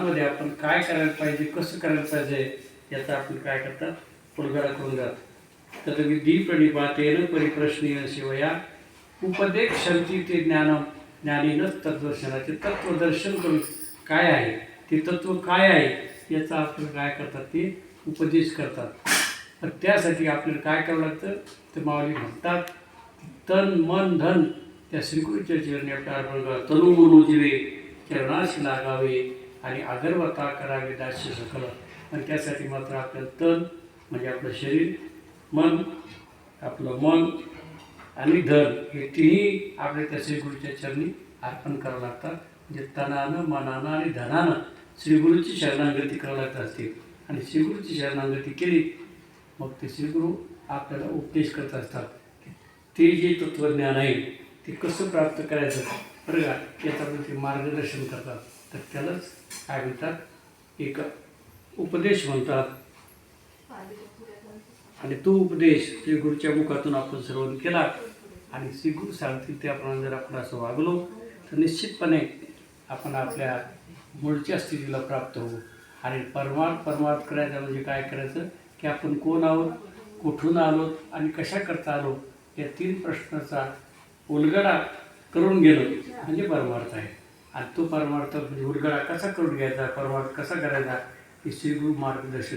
मनामध्ये आपण काय करायला पाहिजे, कसं करायला पाहिजे याचा आपण काय करतात उलगडा करून जात. तर विधी प्रणिपातेन परिप्रश्नेन शिवया उपदेक्षन्ति ते ज्ञानम ज्ञानीनच तत्वदर्शनाचे तत्वदर्शन करून काय आहे ते तत्व काय आहे याचा आपण काय करतात ते उपदेश करतात. तर त्यासाठी आपल्याला काय करावं लागतं तर माऊली म्हणतात तन मन धन त्या श्रीकृष्ण चरणी आपल्या अर्पण करा. तनु मनो जीवे चरणाशी लागावे आणि अगरवता करावे दास्य सकल. आणि त्यासाठी मात्र आपलं तन म्हणजे आपलं शरीर, मन, आपलं मन आणि धन हे तिन्ही आपल्या त्या श्रीगुरूच्या चरणी अर्पण करावं लागतात. म्हणजे तनानं मनानं आणि धनानं श्रीगुरूची शरणागती करावं लागत असते. आणि श्रीगुरूची शरणागती केली मग ते श्रीगुरू आपल्याला उपदेश करत असतात. ते जे तत्त्वज्ञान आहे ते कसं प्राप्त करायचं बरं का याच्यामध्ये ते मार्गदर्शन करतात. तर त्यालाच काय म्हणतात एक उपदेश म्हणतात. आणि तो उपदेश श्रीगुरूच्या मुखातून आपण श्रवण केला आणि श्रीगुरू सांगतील त्याप्रमाणे जर आपण असं वागलो तर निश्चितपणे आपण आपल्या मूळच्या स्थितीला प्राप्त होऊ. आणि परमार्थ करायचं म्हणजे काय करायचं की आपण कोण आहोत, कुठून आलो आणि कशा करता आलो या 3 प्रश्नाचा उलगडा करून गेलो म्हणजे परमार्थ आहे. आणि तो परमार्थ म्हणजे उलगडा कसा करून घ्यायचा, परमार्थ कसा करायचा हे श्रीगुरू मार्गदर्शन